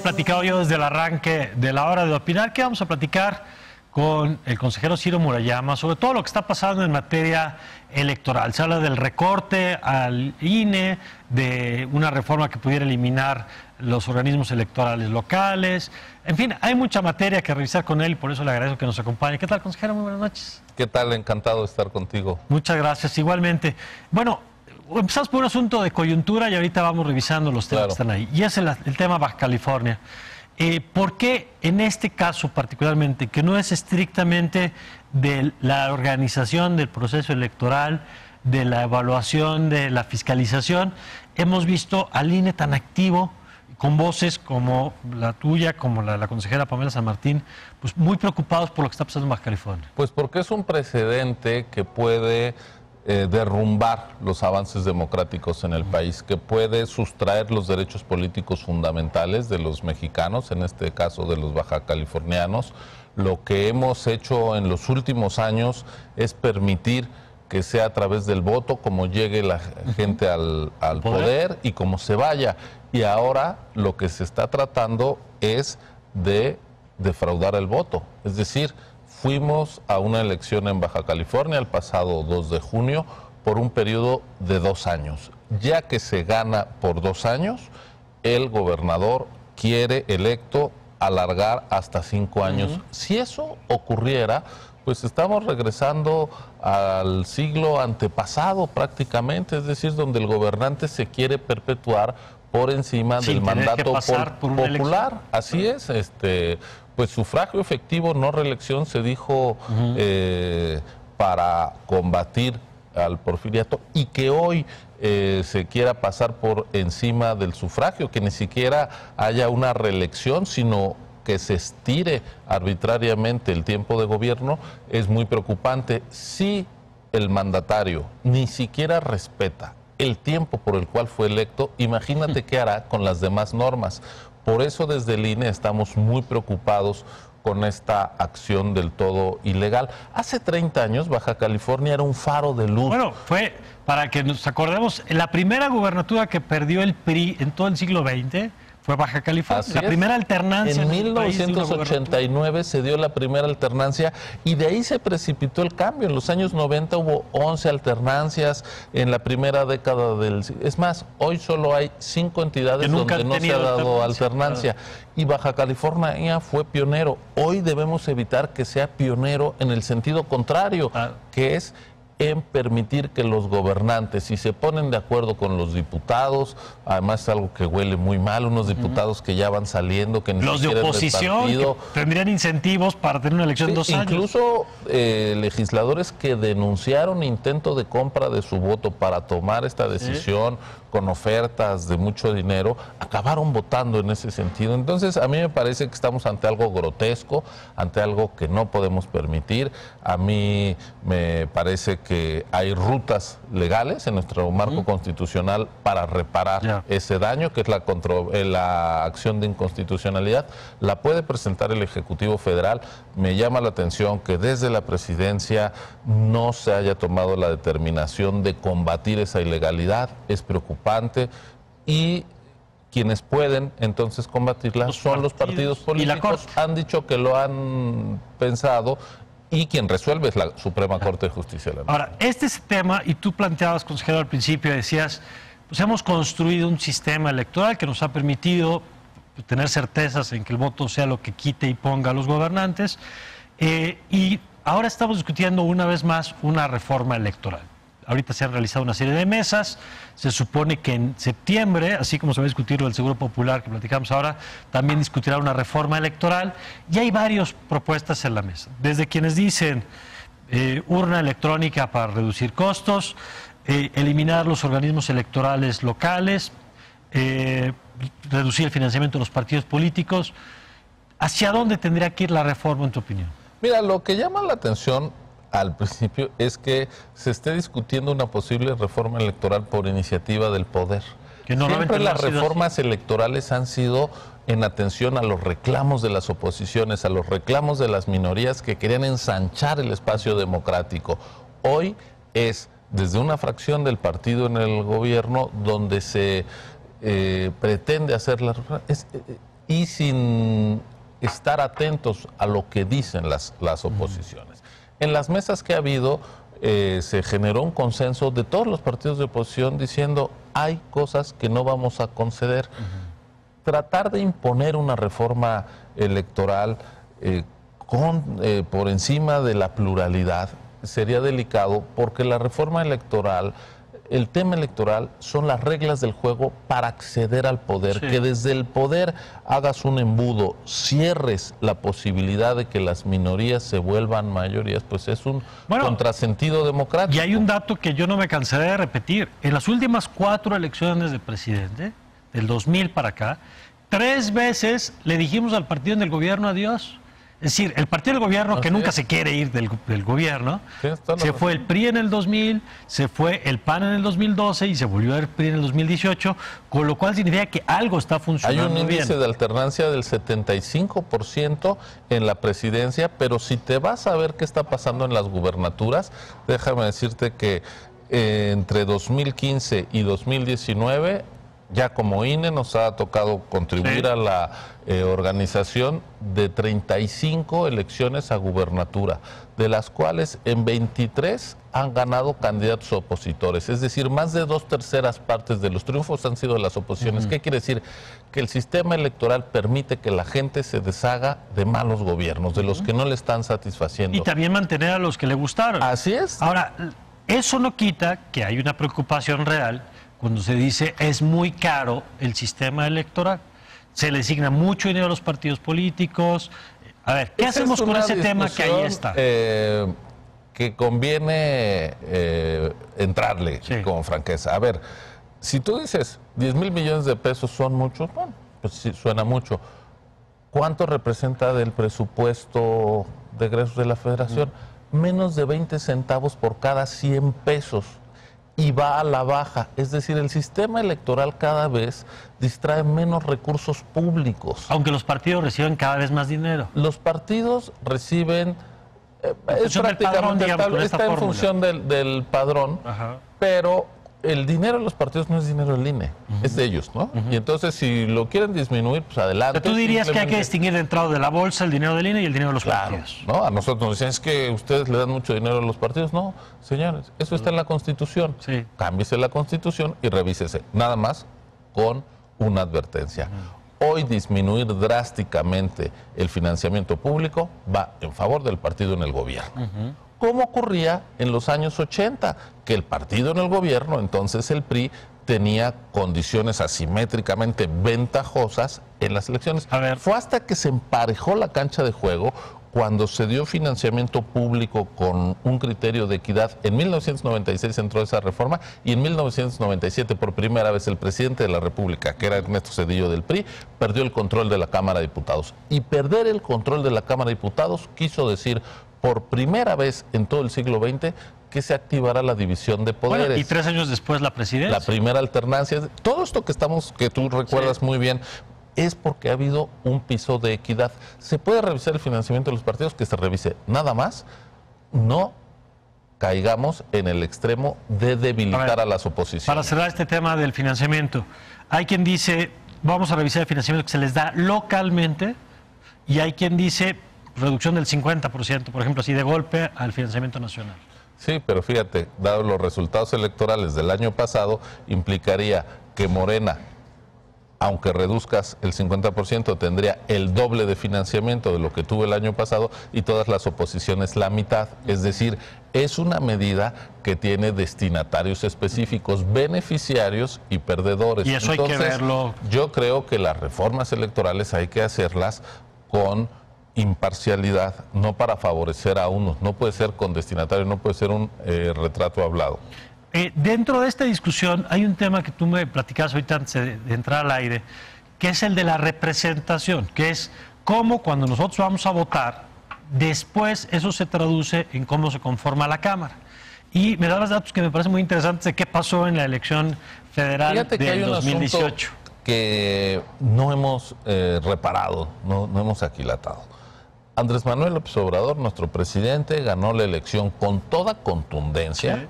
platicado yo desde el arranque de la hora de opinar, que vamos a platicar con el consejero Ciro Murayama sobre todo lo que está pasando en materia electoral. Se habla del recorte al INE, de una reforma que pudiera eliminar los organismos electorales locales. En fin, hay mucha materia que revisar con él y por eso le agradezco que nos acompañe. ¿Qué tal, consejero? Muy buenas noches. ¿Qué tal? Encantado de estar contigo. Muchas gracias, igualmente. Bueno, empezamos por un asunto de coyuntura y ahorita vamos revisando los temas que están ahí. Y es el tema Baja California. ¿Por qué en este caso particularmente, que no es estrictamente de la organización del proceso electoral, de la evaluación, de la fiscalización, hemos visto al INE tan activo, con voces como la tuya, como la consejera Pamela San Martín, pues muy preocupados por lo que está pasando en Baja California? Pues porque es un precedente que puede derrumbar los avances democráticos en el país, que puede sustraer los derechos políticos fundamentales de los mexicanos, en este caso de los baja californianos. Lo que hemos hecho en los últimos años es permitir que sea a través del voto como llegue la gente al poder y como se vaya. Y ahora lo que se está tratando es de defraudar el voto, es decir, fuimos a una elección en Baja California el pasado 2 de junio por un periodo de 2 años. Ya que se gana por 2 años, el gobernador quiere electo alargar hasta 5 años. Si eso ocurriera, pues estamos regresando al siglo antepasado prácticamente, es decir, donde el gobernante se quiere perpetuar por encima del mandato popular. Así es, pues sufragio efectivo, no reelección, se dijo para combatir al porfiriato, y que hoy se quiera pasar por encima del sufragio, que ni siquiera haya una reelección, sino que se estire arbitrariamente el tiempo de gobierno, es muy preocupante. Si el mandatario ni siquiera respeta el tiempo por el cual fue electo, imagínate qué hará con las demás normas. Por eso desde el INE estamos muy preocupados con esta acción del todo ilegal. Hace 30 años Baja California era un faro de luz. Bueno, fue, para que nos acordemos, la primera gubernatura que perdió el PRI en todo el siglo XX fue Baja California. Así la primera alternancia. En 1989 se dio la primera alternancia y de ahí se precipitó el cambio. En los años 90 hubo 11 alternancias en la primera década del... Es más, hoy solo hay 5 entidades donde no se ha dado alternancia. Claro. Y Baja California fue pionero. Hoy debemos evitar que sea pionero en el sentido contrario, que es en permitir que los gobernantes, si se ponen de acuerdo con los diputados, además es algo que huele muy mal, unos diputados que ya van saliendo, que ni los de oposición que tendrían incentivos para tener una elección en 2 años. Incluso legisladores que denunciaron intento de compra de su voto para tomar esta decisión con ofertas de mucho dinero, acabaron votando en ese sentido. Entonces, a mí me parece que estamos ante algo grotesco, ante algo que no podemos permitir. A mí me parece que hay rutas legales en nuestro marco constitucional para reparar ese daño, que es la acción de inconstitucionalidad. La puede presentar el Ejecutivo Federal. Me llama la atención que desde la presidencia no se haya tomado la determinación de combatir esa ilegalidad. Es preocupante y quienes pueden entonces combatirla son los partidos políticos. Han dicho que lo han pensado y quien resuelve es la Suprema Corte de Justicia de la Nación. Ahora, este es el tema, y tú planteabas, consejero, al principio, decías, pues hemos construido un sistema electoral que nos ha permitido tener certezas en que el voto sea lo que quite y ponga a los gobernantes, y ahora estamos discutiendo una vez más una reforma electoral. Ahorita se han realizado una serie de mesas, se supone que en septiembre, así como se va a discutir el Seguro Popular que platicamos ahora, también discutirá una reforma electoral, y hay varias propuestas en la mesa, desde quienes dicen urna electrónica para reducir costos, eliminar los organismos electorales locales, reducir el financiamiento de los partidos políticos. ¿Hacia dónde tendría que ir la reforma, en tu opinión? Mira, lo que llama la atención al principio es que se esté discutiendo una posible reforma electoral por iniciativa del poder. Siempre las reformas electorales han sido en atención a los reclamos de las oposiciones, a los reclamos de las minorías que querían ensanchar el espacio democrático. Hoy es desde una fracción del partido en el gobierno donde se pretende hacer la reforma. y sin estar atentos a lo que dicen las oposiciones. En las mesas que ha habido se generó un consenso de todos los partidos de oposición diciendo hay cosas que no vamos a conceder. Tratar de imponer una reforma electoral por encima de la pluralidad sería delicado, porque la reforma electoral, el tema electoral son las reglas del juego para acceder al poder. Sí. Que desde el poder hagas un embudo, cierres la posibilidad de que las minorías se vuelvan mayorías, pues es un contrasentido democrático. Y hay un dato que yo no me cansaré de repetir. En las últimas 4 elecciones de presidente, del 2000 para acá, 3 veces le dijimos al partido en el gobierno adiós. Es decir, el partido del gobierno, que nunca se quiere ir del gobierno, se fue el PRI en el 2000, se fue el PAN en el 2012 y se volvió el PRI en el 2018, con lo cual significa que algo está funcionando bien. Hay un índice de alternancia del 75% en la presidencia, pero si te vas a ver qué está pasando en las gubernaturas, déjame decirte que entre 2015 y 2019... ya como INE nos ha tocado contribuir a la organización de 35 elecciones a gubernatura, de las cuales en 23 han ganado candidatos opositores. Es decir, más de 2/3 partes de los triunfos han sido de las oposiciones. ¿Qué quiere decir? Que el sistema electoral permite que la gente se deshaga de malos gobiernos, de los que no le están satisfaciendo. Y también mantener a los que le gustaron. Así es. Ahora, eso no quita que hay una preocupación real cuando se dice es muy caro el sistema electoral. Se le asigna mucho dinero a los partidos políticos. A ver, ¿qué hacemos con ese tema que ahí está? Que conviene entrarle con franqueza. A ver, si tú dices 10,000 millones de pesos son muchos, bueno, pues sí, suena mucho. ¿Cuánto representa del presupuesto de egresos de la Federación? Menos de 20 centavos por cada 100 pesos. Y va a la baja. Es decir, el sistema electoral cada vez distrae menos recursos públicos. Aunque los partidos reciben cada vez más dinero. Los partidos reciben... es prácticamente padrón, está en función del padrón, pero el dinero de los partidos no es dinero del INE, es de ellos, ¿no? Y entonces si lo quieren disminuir, pues adelante. Pero tú dirías que hay que distinguir de entrada de la bolsa el dinero del INE y el dinero de los partidos. ¿No? A nosotros nos dicen, es que ustedes le dan mucho dinero a los partidos. No, señores, eso está en la Constitución. Cámbiese la Constitución y revísese. Nada más con una advertencia. Hoy disminuir drásticamente el financiamiento público va en favor del partido en el gobierno. Como ocurría en los años 80, que el partido en el gobierno, entonces el PRI, tenía condiciones asimétricamente ventajosas en las elecciones. Fue hasta que se emparejó la cancha de juego cuando se dio financiamiento público con un criterio de equidad. En 1996 entró esa reforma y en 1997 por primera vez el presidente de la República, que era Ernesto Zedillo del PRI, perdió el control de la Cámara de Diputados. Y perder el control de la Cámara de Diputados quiso decir por primera vez en todo el siglo XX que se activará la división de poderes. Bueno, y 3 años después la presidencia. La primera alternancia. Todo esto que tú recuerdas muy bien, es porque ha habido un piso de equidad. ¿Se puede revisar el financiamiento de los partidos? Que se revise. Nada más, no caigamos en el extremo de debilitar a las oposiciones. Para cerrar este tema del financiamiento, hay quien dice, vamos a revisar el financiamiento que se les da localmente, y hay quien dice reducción del 50%, por ejemplo, así de golpe al financiamiento nacional. Sí, pero fíjate, dado los resultados electorales del año pasado, implicaría que Morena, aunque reduzcas el 50%, tendría el doble de financiamiento de lo que tuvo el año pasado y todas las oposiciones la mitad. Es decir, es una medida que tiene destinatarios específicos, beneficiarios y perdedores. Y eso entonces, hay que verlo. Yo creo que las reformas electorales hay que hacerlas con imparcialidad, no para favorecer a unos. No puede ser con destinatario, no puede ser un retrato hablado. Dentro de esta discusión hay un tema que tú me platicabas ahorita antes de entrar al aire, que es el de la representación, que es cómo cuando nosotros vamos a votar, después eso se traduce en cómo se conforma la Cámara. Y me dabas datos que me parecen muy interesantes de qué pasó en la elección federal del 2018. Que no hemos reparado, no hemos aquilatado. Andrés Manuel López Obrador, nuestro presidente, ganó la elección con toda contundencia,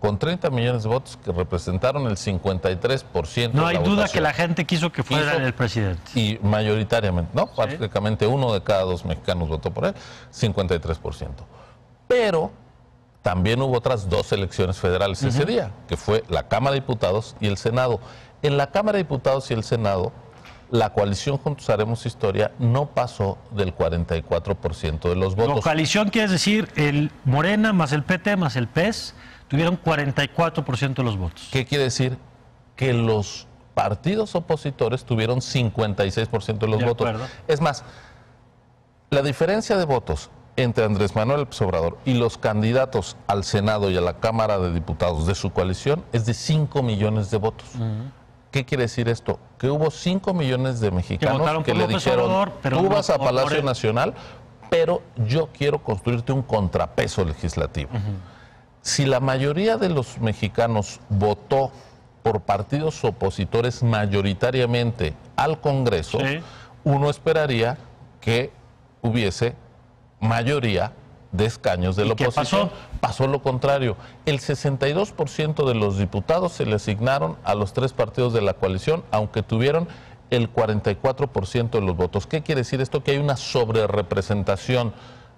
con 30 millones de votos que representaron el 53%. No de hay la duda votación. que la gente quiso que fuera el presidente. Y mayoritariamente, ¿no? Prácticamente 1 de cada 2 mexicanos votó por él, 53%. Pero también hubo otras 2 elecciones federales ese día, que fue la Cámara de Diputados y el Senado. En la Cámara de Diputados y el Senado, la coalición Juntos Haremos Historia no pasó del 44% de los votos. La coalición quiere decir el Morena más el PT más el PES tuvieron 44% de los votos. ¿Qué quiere decir? Que los partidos opositores tuvieron 56% de los votos. Es más, la diferencia de votos entre Andrés Manuel López Obrador y los candidatos al Senado y a la Cámara de Diputados de su coalición es de 5 millones de votos. ¿Qué quiere decir esto? Que hubo 5 millones de mexicanos que le dijeron, tú vas a Palacio Nacional, pero yo quiero construirte un contrapeso legislativo. Si la mayoría de los mexicanos votó por partidos opositores mayoritariamente al Congreso, uno esperaría que hubiese mayoría de escaños de la oposición. Pasó lo contrario. El 62% de los diputados se le asignaron a los 3 partidos de la coalición, aunque tuvieron el 44% de los votos. ¿Qué quiere decir esto? Que hay una sobrerepresentación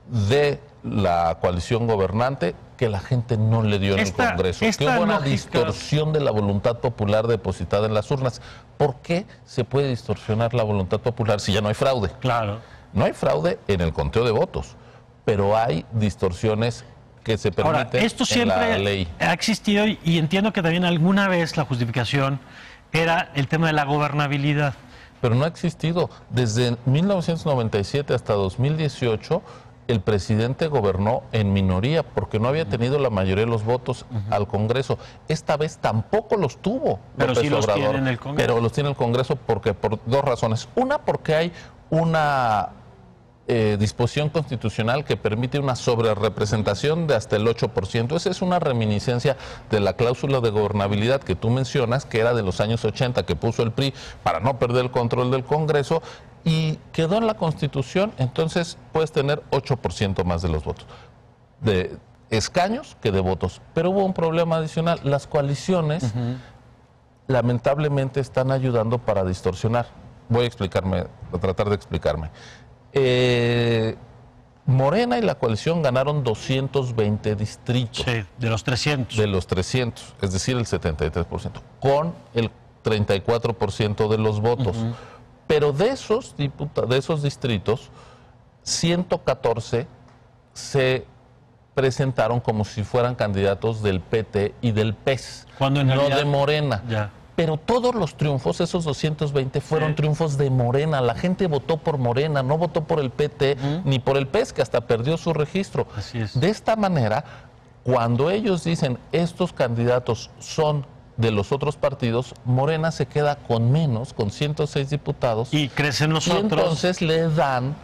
de la coalición gobernante que la gente no le dio en el Congreso. Que hubo una distorsión de la voluntad popular depositada en las urnas. ¿Por qué se puede distorsionar la voluntad popular si ya no hay fraude? Claro. No hay fraude en el conteo de votos, pero hay distorsiones que se permiten. Ahora, esto siempre en la ley. Ha existido y entiendo que también alguna vez la justificación era el tema de la gobernabilidad. Pero no ha existido. Desde 1997 hasta 2018, el presidente gobernó en minoría porque no había tenido la mayoría de los votos al Congreso. Esta vez tampoco los tuvo pero López sí los Obrador, tiene en el Congreso. Pero los tiene el Congreso porque por 2 razones. Una, porque hay una disposición constitucional que permite una sobrerepresentación de hasta el 8%. Esa es una reminiscencia de la cláusula de gobernabilidad que tú mencionas, que era de los años 80, que puso el PRI para no perder el control del Congreso, y quedó en la Constitución. Entonces puedes tener 8% más de los votos, de escaños que de votos. Pero hubo un problema adicional. Las coaliciones lamentablemente están ayudando para distorsionar. Voy a tratar de explicarme. Morena y la coalición ganaron 220 distritos. Sí, de los 300. De los 300, es decir, el 73%, con el 34% de los votos. Pero de esos distritos, 114 se presentaron como si fueran candidatos del PT y del PES, cuando en no realidad, de Morena. Ya. Pero todos los triunfos, esos 220, fueron triunfos de Morena. La gente votó por Morena, no votó por el PT ni por el PES, que hasta perdió su registro. Así es. De esta manera, cuando ellos dicen estos candidatos son de los otros partidos, Morena se queda con menos, con 106 diputados. Y crecen los otros. Y entonces le dan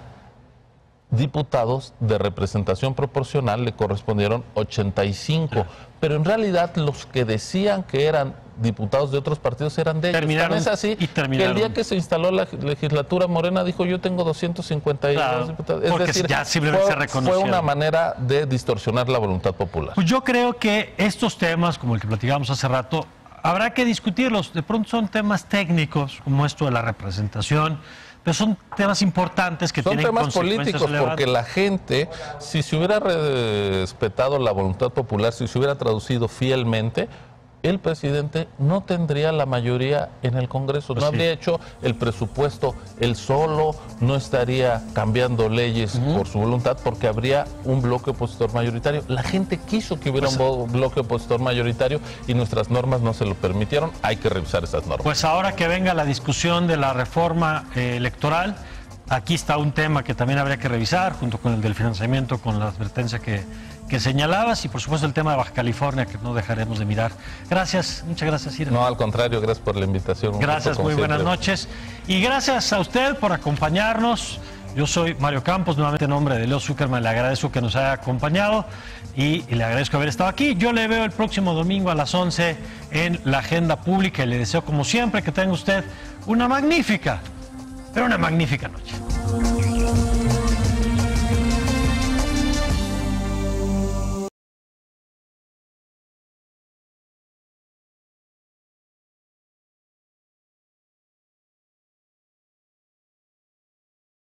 diputados de representación proporcional, le correspondieron 85. Claro. Pero en realidad los que decían que eran diputados de otros partidos eran de ellos. Es así que el día que se instaló la legislatura, Morena dijo, yo tengo 252 diputados. Es decir, ya simplemente se reconoció. Fue una manera de distorsionar la voluntad popular. Pues yo creo que estos temas, como el que platicábamos hace rato, habrá que discutirlos. De pronto son temas técnicos, como esto de la representación, pero son temas importantes que tienen consecuencias relevantes. Son temas políticos, porque la gente, si se hubiera respetado la voluntad popular, si se hubiera traducido fielmente, el presidente no tendría la mayoría en el Congreso, pues no habría hecho el presupuesto él solo, no estaría cambiando leyes por su voluntad, porque habría un bloque opositor mayoritario. La gente quiso que hubiera un bloque opositor mayoritario y nuestras normas no se lo permitieron. Hay que revisar esas normas. Pues ahora que venga la discusión de la reforma electoral, aquí está un tema que también habría que revisar, junto con el del financiamiento, con la advertencia que señalabas, y por supuesto el tema de Baja California, que no dejaremos de mirar. Gracias, muchas gracias, Ira. No, al contrario, gracias por la invitación. Gracias, muy buenas noches. Y gracias a usted por acompañarnos. Yo soy Mario Campos, nuevamente en nombre de Leo Zuckerman, le agradezco que nos haya acompañado y le agradezco haber estado aquí. Yo le veo el próximo domingo a las 11 en la Agenda Pública y le deseo, como siempre, que tenga usted una magnífica noche.